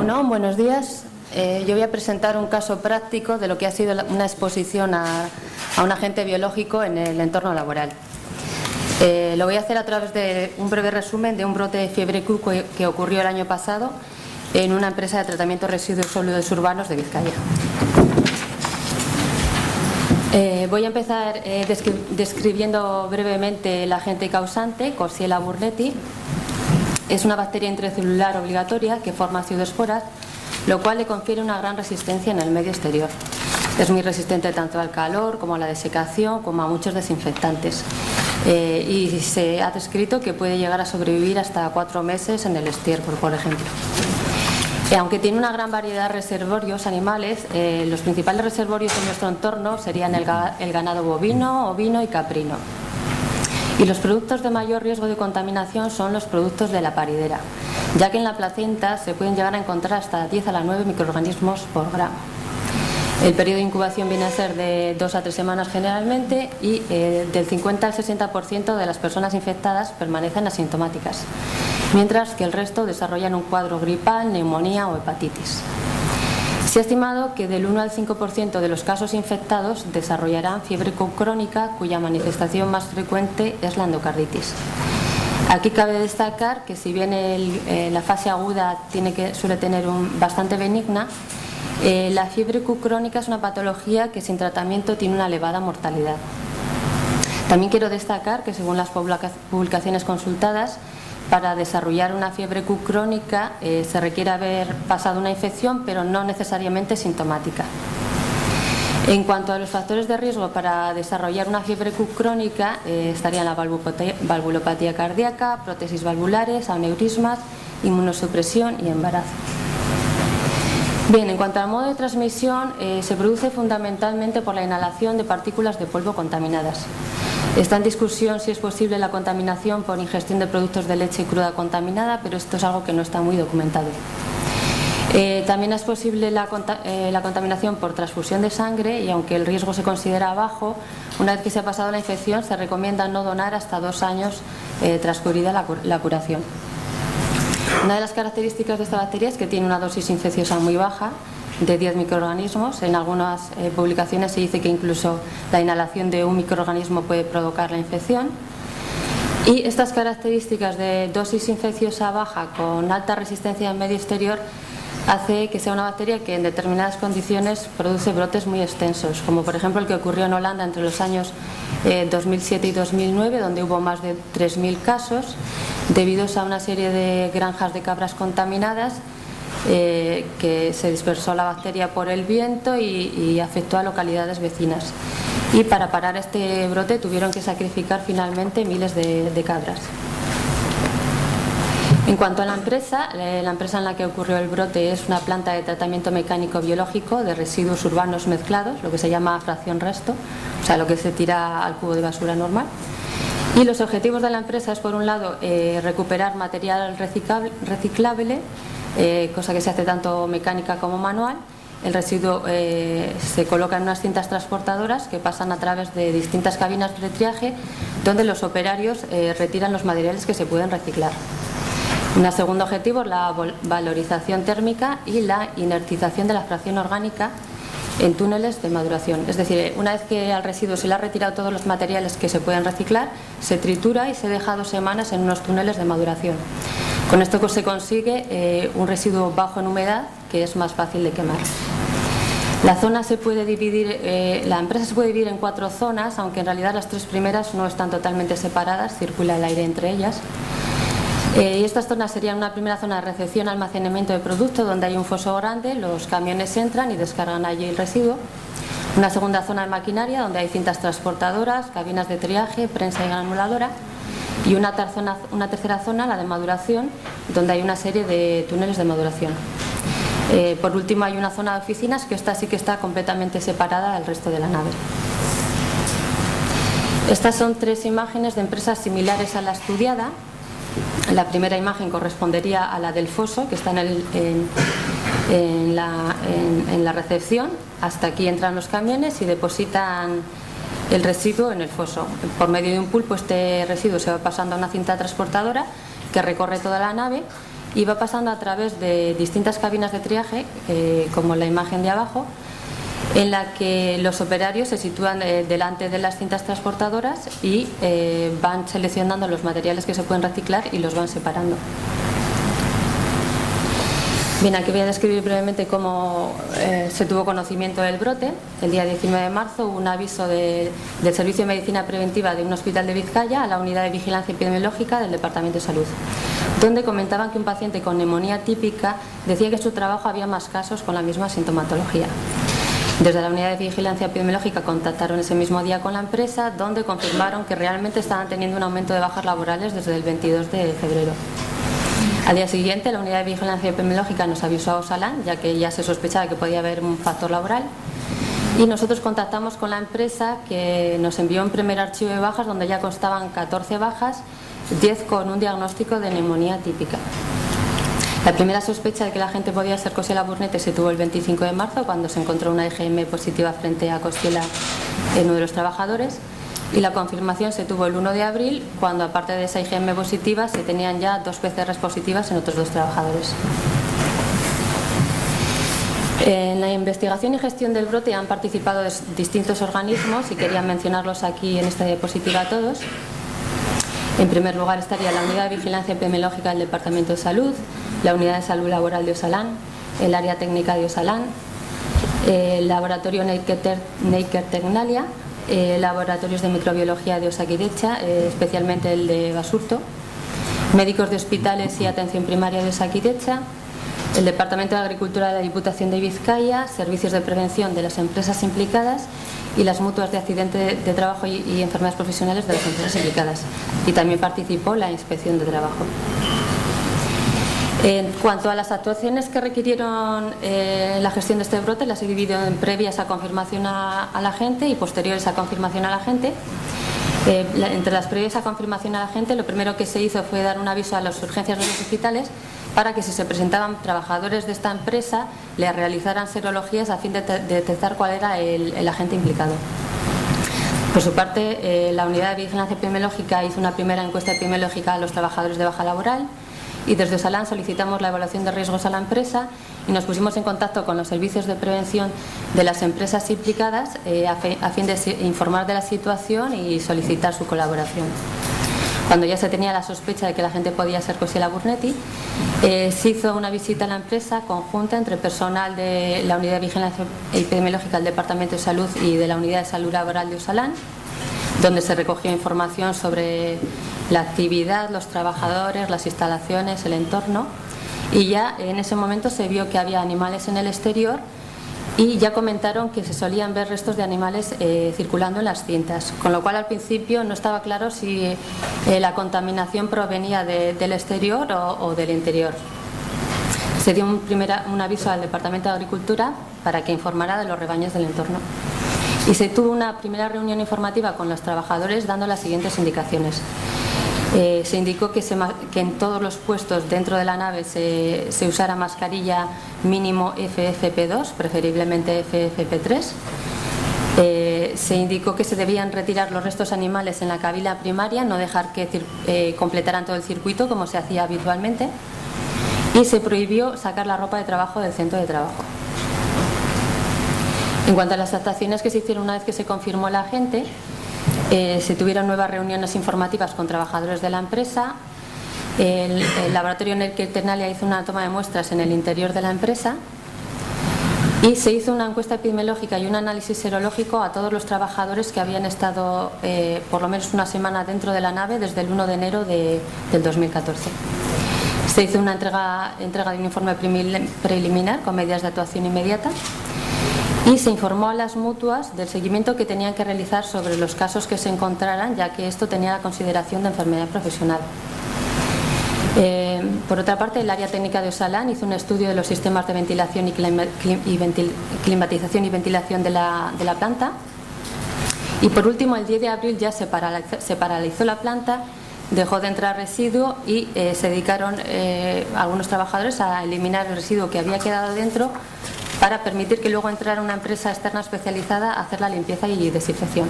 Bueno, buenos días. Yo voy a presentar un caso práctico de lo que ha sido una exposición a un agente biológico en el entorno laboral. Lo voy a hacer a través de un breve resumen de un brote de fiebre Q que ocurrió el año pasado en una empresa de tratamiento de residuos sólidos urbanos de Vizcaya. Voy a empezar describiendo brevemente el agente causante, Coxiella burnetii. Es una bacteria intracelular obligatoria que forma pseudoesporas, lo cual le confiere una gran resistencia en el medio exterior. Es muy resistente tanto al calor como a la desecación, como a muchos desinfectantes. Y se ha descrito que puede llegar a sobrevivir hasta 4 meses en el estiércol, por ejemplo. Aunque tiene una gran variedad de reservorios animales, los principales reservorios en nuestro entorno serían el ganado bovino, ovino y caprino. Y los productos de mayor riesgo de contaminación son los productos de la paridera, ya que en la placenta se pueden llegar a encontrar hasta 10 a la 9 microorganismos por gramo. El periodo de incubación viene a ser de 2 a 3 semanas generalmente y del 50 al 60% de las personas infectadas permanecen asintomáticas, mientras que el resto desarrollan un cuadro gripal, neumonía o hepatitis. Se ha estimado que del 1 al 5% de los casos infectados desarrollarán fiebre crónica, cuya manifestación más frecuente es la endocarditis. Aquí cabe destacar que si bien la fase aguda suele tener bastante benigna, la fiebre Q crónica es una patología que sin tratamiento tiene una elevada mortalidad. También quiero destacar que según las publicaciones consultadas, para desarrollar una fiebre Q crónica se requiere haber pasado una infección, pero no necesariamente sintomática. En cuanto a los factores de riesgo para desarrollar una fiebre Q crónica, estarían la valvulopatía cardíaca, prótesis valvulares, aneurismas, inmunosupresión y embarazo. Bien, en cuanto al modo de transmisión, se produce fundamentalmente por la inhalación de partículas de polvo contaminadas. Está en discusión si es posible la contaminación por ingestión de productos de leche cruda contaminada, pero esto es algo que no está muy documentado. También es posible la contaminación por transfusión de sangre y aunque el riesgo se considera bajo, una vez que se ha pasado la infección se recomienda no donar hasta 2 años transcurrida la curación. Una de las características de esta bacteria es que tiene una dosis infecciosa muy baja, de 10 microorganismos. En algunas publicaciones se dice que incluso la inhalación de un microorganismo puede provocar la infección. Y estas características de dosis infecciosa baja con alta resistencia al medio exterior hace que sea una bacteria que en determinadas condiciones produce brotes muy extensos, como por ejemplo el que ocurrió en Holanda entre los años 2007 y 2009, donde hubo más de 3.000 casos debido a una serie de granjas de cabras contaminadas, que se dispersó la bacteria por el viento y afectó a localidades vecinas. Y para parar este brote tuvieron que sacrificar finalmente miles de cabras. En cuanto a la empresa en la que ocurrió el brote es una planta de tratamiento mecánico biológico de residuos urbanos mezclados, lo que se llama fracción resto, o sea, lo que se tira al cubo de basura normal. Y los objetivos de la empresa es, por un lado, recuperar material reciclable, cosa que se hace tanto mecánica como manual. El residuo se coloca en unas cintas transportadoras que pasan a través de distintas cabinas de triaje, donde los operarios retiran los materiales que se pueden reciclar. Un segundo objetivo es la valorización térmica y la inertización de la fracción orgánica en túneles de maduración. Es decir, una vez que al residuo se le ha retirado todos los materiales que se pueden reciclar, se tritura y se deja 2 semanas en unos túneles de maduración. Con esto se consigue un residuo bajo en humedad que es más fácil de quemar. La empresa se puede dividir en 4 zonas, aunque en realidad las 3 primeras no están totalmente separadas, circula el aire entre ellas. Y estas zonas serían una primera zona de recepción, almacenamiento de producto, donde hay un foso grande, los camiones entran y descargan allí el residuo. Una segunda zona de maquinaria, donde hay cintas transportadoras, cabinas de triaje, prensa y granuladora. Y una tercera zona, la de maduración, donde hay una serie de túneles de maduración. Por último hay una zona de oficinas, que esta sí que está completamente separada del resto de la nave. Estas son 3 imágenes de empresas similares a la estudiada. La primera imagen correspondería a la del foso, que está en la recepción. Hasta aquí entran los camiones y depositan el residuo en el foso. Por medio de un pulpo este residuo se va pasando a una cinta transportadora que recorre toda la nave y va pasando a través de distintas cabinas de triaje, como la imagen de abajo, en la que los operarios se sitúan delante de las cintas transportadoras y van seleccionando los materiales que se pueden reciclar y los van separando. Bien, aquí voy a describir brevemente cómo se tuvo conocimiento del brote. El día 19 de marzo hubo un aviso del Servicio de Medicina Preventiva de un hospital de Vizcaya a la Unidad de Vigilancia Epidemiológica del Departamento de Salud, donde comentaban que un paciente con neumonía típica decía que en su trabajo había más casos con la misma sintomatología. Desde la Unidad de Vigilancia Epidemiológica contactaron ese mismo día con la empresa, donde confirmaron que realmente estaban teniendo un aumento de bajas laborales desde el 22 de febrero. Al día siguiente, la Unidad de Vigilancia Epidemiológica nos avisó a Osalan, ya que ya se sospechaba que podía haber un factor laboral, y nosotros contactamos con la empresa, que nos envió un primer archivo de bajas donde ya constaban 14 bajas, 10 con un diagnóstico de neumonía típica. La primera sospecha de que la gente podía ser Coxiela Burnete se tuvo el 25 de marzo, cuando se encontró una IgM positiva frente a Coxiela en uno de los trabajadores, y la confirmación se tuvo el 1 de abril, cuando aparte de esa IgM positiva se tenían ya 2 PCRs positivas en otros 2 trabajadores. En la investigación y gestión del brote han participado distintos organismos y quería mencionarlos aquí en esta diapositiva a todos. En primer lugar estaría la Unidad de Vigilancia Epidemiológica del Departamento de Salud, la Unidad de Salud Laboral de Osalan, el Área Técnica de Osalan, el Laboratorio Neiker Tecnalia, laboratorios de microbiología de Osakidetza, especialmente el de Basurto, médicos de hospitales y atención primaria de Osakidetza, el Departamento de Agricultura de la Diputación de Vizcaya, servicios de prevención de las empresas implicadas y las mutuas de accidente de trabajo y enfermedades profesionales de las empresas implicadas. Y también participó la Inspección de Trabajo. En cuanto a las actuaciones que requirieron la gestión de este brote, las he dividido en previas a confirmación a la gente y posteriores a confirmación a la gente. Entre las previas a confirmación a la gente, lo primero que se hizo fue dar un aviso a las urgencias de los hospitales para que si se presentaban trabajadores de esta empresa le realizaran serologías a fin de detectar cuál era el agente implicado. Por su parte, la Unidad de Vigilancia Epidemiológica hizo una primera encuesta epidemiológica a los trabajadores de baja laboral, y desde Osalan solicitamos la evaluación de riesgos a la empresa y nos pusimos en contacto con los servicios de prevención de las empresas implicadas a fin de informar de la situación y solicitar su colaboración. Cuando ya se tenía la sospecha de que la gente podía ser Coxiela Burnete, se hizo una visita a la empresa conjunta entre personal de la Unidad de Vigilancia Epidemiológica del Departamento de Salud y de la Unidad de Salud Laboral de Osalan, donde se recogió información sobre la actividad, los trabajadores, las instalaciones, el entorno, y ya en ese momento se vio que había animales en el exterior y ya comentaron que se solían ver restos de animales circulando en las cintas, con lo cual al principio no estaba claro si la contaminación provenía del exterior o del interior. Se dio un aviso al Departamento de Agricultura para que informara de los rebaños del entorno. Y se tuvo una primera reunión informativa con los trabajadores dando las siguientes indicaciones. Se indicó que en todos los puestos dentro de la nave se usara mascarilla mínimo FFP2, preferiblemente FFP3. Se indicó que se debían retirar los restos animales en la cabina primaria, no dejar que completaran todo el circuito como se hacía habitualmente, y se prohibió sacar la ropa de trabajo del centro de trabajo. En cuanto a las actuaciones que se hicieron una vez que se confirmó la agente, se tuvieron nuevas reuniones informativas con trabajadores de la empresa. El laboratorio Neiker Tecnalia hizo una toma de muestras en el interior de la empresa y se hizo una encuesta epidemiológica y un análisis serológico a todos los trabajadores que habían estado por lo menos una semana dentro de la nave desde el 1 de enero del 2014. Se hizo una entrega de un informe preliminar con medidas de actuación inmediata y se informó a las mutuas del seguimiento que tenían que realizar sobre los casos que se encontraran, ya que esto tenía la consideración de enfermedad profesional. Por otra parte, el área técnica de Osalan hizo un estudio de los sistemas de ventilación y climatización y ventilación de la planta. Y por último, el 10 de abril ya se paralizó la planta, dejó de entrar residuo y se dedicaron algunos trabajadores a eliminar el residuo que había quedado dentro para permitir que luego entrara una empresa externa especializada a hacer la limpieza y desinfección.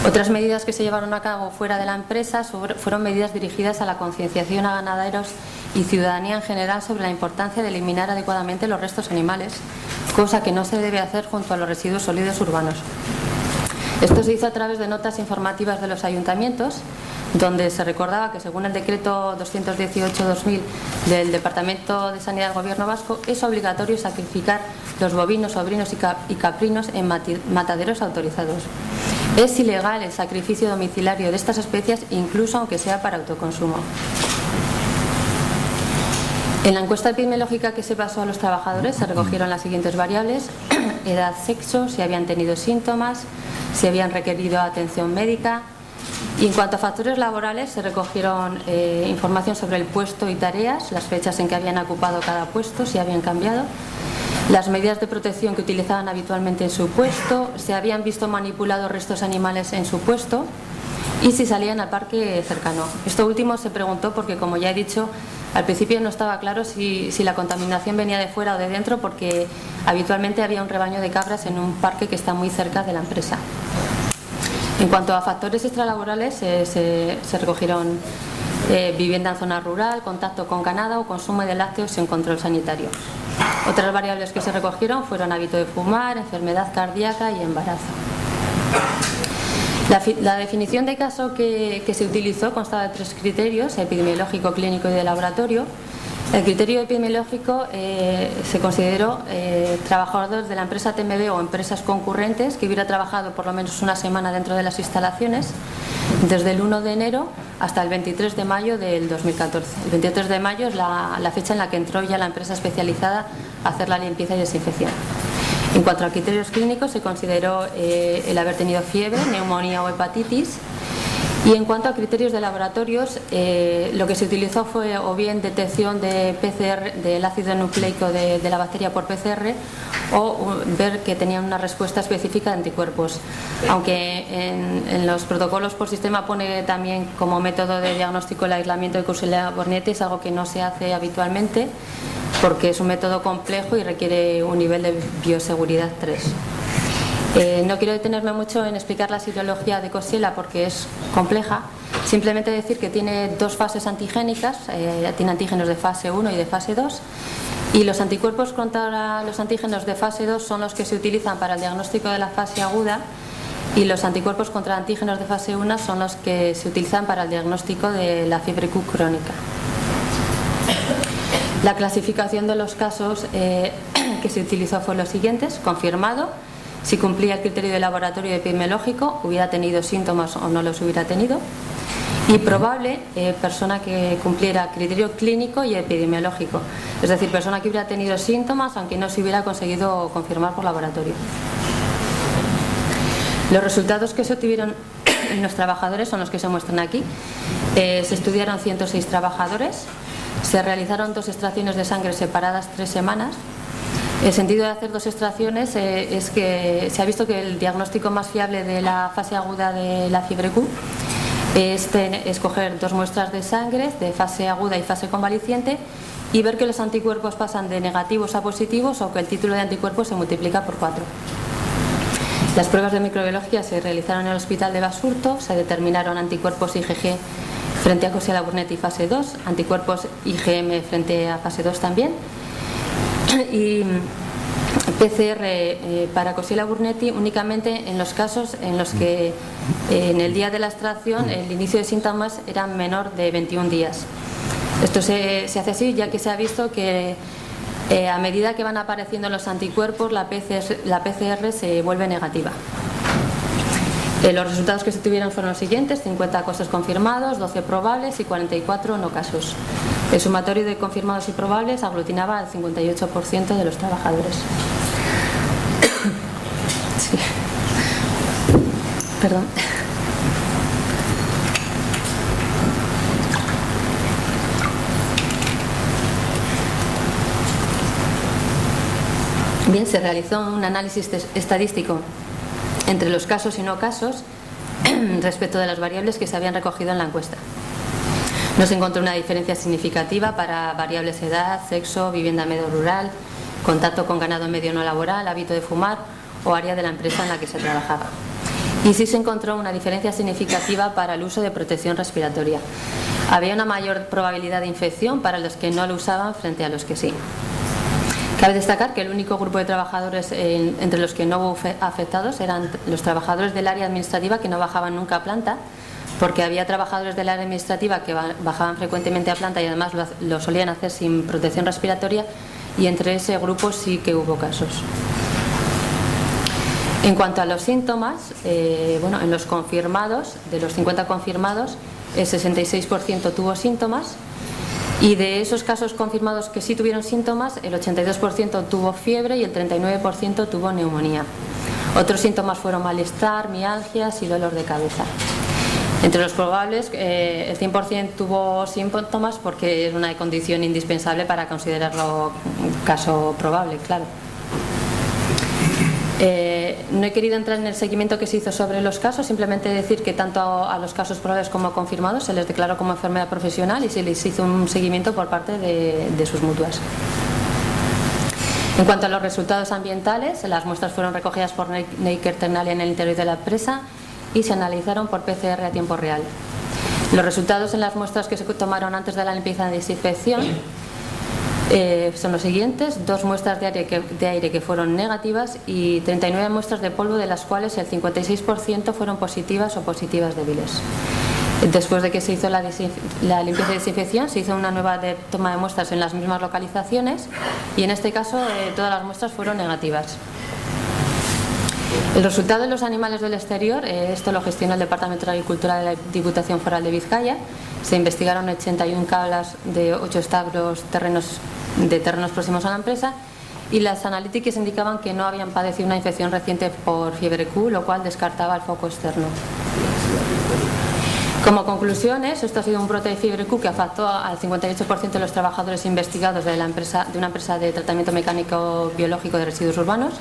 Otras medidas que se llevaron a cabo fuera de la empresa fueron medidas dirigidas a la concienciación a ganaderos y ciudadanía en general sobre la importancia de eliminar adecuadamente los restos animales, cosa que no se debe hacer junto a los residuos sólidos urbanos. Esto se hizo a través de notas informativas de los ayuntamientos, donde se recordaba que según el decreto 218/2000 del Departamento de Sanidad del Gobierno Vasco es obligatorio sacrificar los bovinos, ovinos y caprinos en mataderos autorizados. Es ilegal el sacrificio domiciliario de estas especies, incluso aunque sea para autoconsumo. En la encuesta epidemiológica que se pasó a los trabajadores se recogieron las siguientes variables: edad, sexo, si habían tenido síntomas, si habían requerido atención médica. Y en cuanto a factores laborales, se recogieron información sobre el puesto y tareas, las fechas en que habían ocupado cada puesto, si habían cambiado, las medidas de protección que utilizaban habitualmente en su puesto, si habían visto manipulados restos animales en su puesto y si salían al parque cercano. Esto último se preguntó porque, como ya he dicho, al principio no estaba claro si la contaminación venía de fuera o de dentro, porque habitualmente había un rebaño de cabras en un parque que está muy cerca de la empresa. En cuanto a factores extralaborales, se recogieron vivienda en zona rural, contacto con ganado o consumo de lácteos sin control sanitario. Otras variables que se recogieron fueron hábito de fumar, enfermedad cardíaca y embarazo. La definición de caso que se utilizó constaba de 3 criterios: epidemiológico, clínico y de laboratorio. El criterio epidemiológico se consideró trabajadores de la empresa TMB o empresas concurrentes que hubiera trabajado por lo menos una semana dentro de las instalaciones desde el 1 de enero hasta el 23 de mayo del 2014. El 23 de mayo es la fecha en la que entró ya la empresa especializada a hacer la limpieza y desinfección. En cuanto a criterios clínicos, se consideró el haber tenido fiebre, neumonía o hepatitis. Y en cuanto a criterios de laboratorios, lo que se utilizó fue o bien detección de PCR, del ácido nucleico de la bacteria por PCR, o ver que tenían una respuesta específica de anticuerpos. Aunque en los protocolos por sistema pone también como método de diagnóstico el aislamiento de Coxiella-Burnetii, es algo que no se hace habitualmente porque es un método complejo y requiere un nivel de bioseguridad 3. No quiero detenerme mucho en explicar la serología de Coxiella porque es compleja. Simplemente decir que tiene 2 fases antigénicas, tiene antígenos de fase 1 y de fase 2, y los anticuerpos contra los antígenos de fase 2 son los que se utilizan para el diagnóstico de la fase aguda, y los anticuerpos contra antígenos de fase 1 son los que se utilizan para el diagnóstico de la fiebre Q crónica. La clasificación de los casos que se utilizó fue los siguientes: confirmado, si cumplía el criterio de laboratorio epidemiológico, hubiera tenido síntomas o no los hubiera tenido; y probable, persona que cumpliera criterio clínico y epidemiológico, es decir, persona que hubiera tenido síntomas aunque no se hubiera conseguido confirmar por laboratorio. Los resultados que se obtuvieron en los trabajadores son los que se muestran aquí. Se estudiaron 106 trabajadores, se realizaron 2 extracciones de sangre separadas 3 semanas. El sentido de hacer 2 extracciones es que se ha visto que el diagnóstico más fiable de la fase aguda de la fiebre Q es coger 2 muestras de sangre de fase aguda y fase convaleciente y ver que los anticuerpos pasan de negativos a positivos o que el título de anticuerpos se multiplica por 4. Las pruebas de microbiología se realizaron en el hospital de Basurto, se determinaron anticuerpos IgG frente a Coxiella-Burnetii fase 2, anticuerpos IgM frente a fase 2 también, y PCR para Coxiella-Burnetii únicamente en los casos en los que en el día de la extracción el inicio de síntomas era menor de 21 días. Esto se hace así ya que se ha visto que a medida que van apareciendo los anticuerpos la PCR se vuelve negativa. Los resultados que se tuvieron fueron los siguientes: 50 casos confirmados, 12 probables y 44 no casos. El sumatorio de confirmados y probables aglutinaba al 58% de los trabajadores. Sí. Perdón. Bien, se realizó un análisis estadístico entre los casos y no casos respecto de las variables que se habían recogido en la encuesta. No se encontró una diferencia significativa para variables edad, sexo, vivienda medio rural, contacto con ganado medio no laboral, hábito de fumar o área de la empresa en la que se trabajaba. y sí se encontró una diferencia significativa para el uso de protección respiratoria. Había una mayor probabilidad de infección para los que no lo usaban frente a los que sí. Cabe destacar que el único grupo de trabajadores entre los que no hubo afectados eran los trabajadores del área administrativa que no bajaban nunca a planta, porque había trabajadores del área administrativa que bajaban frecuentemente a planta y además lo solían hacer sin protección respiratoria, y entre ese grupo sí que hubo casos. En cuanto a los síntomas, en los confirmados, de los 50 confirmados, el 66% tuvo síntomas, y de esos casos confirmados que sí tuvieron síntomas, el 82% tuvo fiebre y el 39% tuvo neumonía. Otros síntomas fueron malestar, mialgias y dolor de cabeza. Entre los probables, el 100% tuvo síntomas porque es una condición indispensable para considerarlo caso probable, claro. No he querido entrar en el seguimiento que se hizo sobre los casos, simplemente decir que tanto a los casos probables como confirmados se les declaró como enfermedad profesional y se les hizo un seguimiento por parte de sus mutuas. En cuanto a los resultados ambientales, las muestras fueron recogidas por Neiker Tecnalia en el interior de la empresa y se analizaron por PCR a tiempo real. Los resultados en las muestras que se tomaron antes de la limpieza y desinfección son los siguientes: 2 muestras de aire que fueron negativas y 39 muestras de polvo, de las cuales el 56% fueron positivas o positivas débiles. Después de que se hizo la limpieza y desinfección, se hizo una nueva toma de muestras en las mismas localizaciones y en este caso todas las muestras fueron negativas. El resultado de los animales del exterior, esto lo gestiona el Departamento de Agricultura de la Diputación Foral de Vizcaya. Se investigaron 81 cablas de 8 establos de terrenos próximos a la empresa, y las analíticas indicaban que no habían padecido una infección reciente por fiebre Q, lo cual descartaba el foco externo. Como conclusiones, esto ha sido un brote de fiebre Q que afectó al 58% de los trabajadores investigados de una empresa de tratamiento mecánico biológico de residuos urbanos.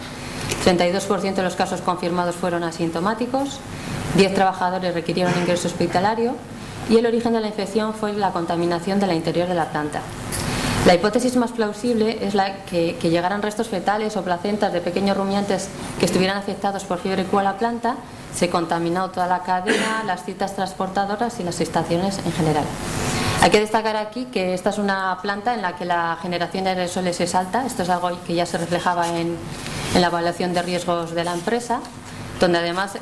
32% de los casos confirmados fueron asintomáticos, 10 trabajadores requirieron ingreso hospitalario y el origen de la infección fue la contaminación del interior de la planta. La hipótesis más plausible es la que llegaran restos fetales o placentas de pequeños rumiantes que estuvieran afectados por fiebre Q a la planta, se contaminó toda la cadena, las citas transportadoras y las estaciones en general. Hay que destacar aquí que esta es una planta en la que la generación de aerosoles es alta. Esto es algo que ya se reflejaba en la evaluación de riesgos de la empresa, donde además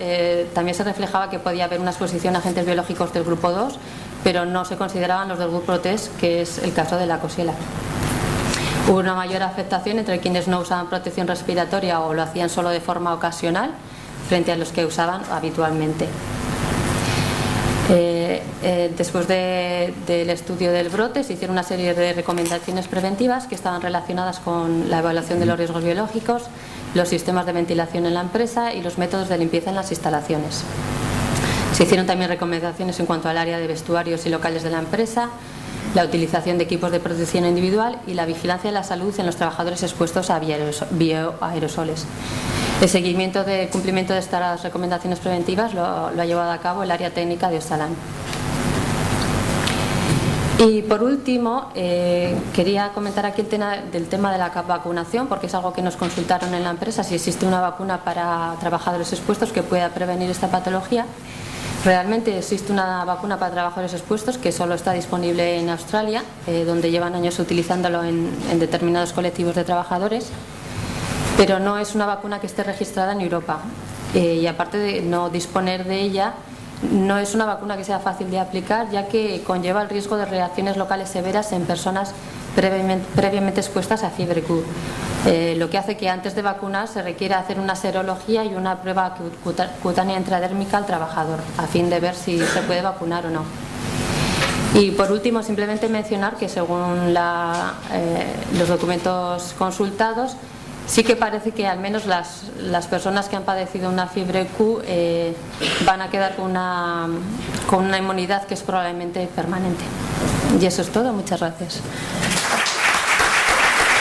también se reflejaba que podía haber una exposición a agentes biológicos del grupo 2, pero no se consideraban los del grupo 3, que es el caso de la Coxiella. Hubo una mayor afectación entre quienes no usaban protección respiratoria o lo hacían solo de forma ocasional, frente a los que usaban habitualmente. Después del estudio del brote se hicieron una serie de recomendaciones preventivas que estaban relacionadas con la evaluación de los riesgos biológicos, los sistemas de ventilación en la empresa y los métodos de limpieza en las instalaciones. Se hicieron también recomendaciones en cuanto al área de vestuarios y locales de la empresa, la utilización de equipos de protección individual y la vigilancia de la salud en los trabajadores expuestos a bioaerosoles. El seguimiento de cumplimiento de estas recomendaciones preventivas lo ha llevado a cabo el área técnica de Ostalán. Y por último, quería comentar aquí el tema de la vacunación, porque es algo que nos consultaron en la empresa, si existe una vacuna para trabajadores expuestos que pueda prevenir esta patología. Realmente existe una vacuna para trabajadores expuestos que solo está disponible en Australia, donde llevan años utilizándolo en determinados colectivos de trabajadores, pero no es una vacuna que esté registrada en Europa. Y aparte de no disponer de ella, no es una vacuna que sea fácil de aplicar, ya que conlleva el riesgo de reacciones locales severas en personas previamente expuestas a fiebre Q. Lo que hace que antes de vacunar se requiera hacer una serología y una prueba cutánea intradérmica al trabajador, a fin de ver si se puede vacunar o no. Y por último, simplemente mencionar que según los documentos consultados, sí que parece que al menos las personas que han padecido una fiebre Q van a quedar con una inmunidad que es probablemente permanente. Y eso es todo. Muchas gracias.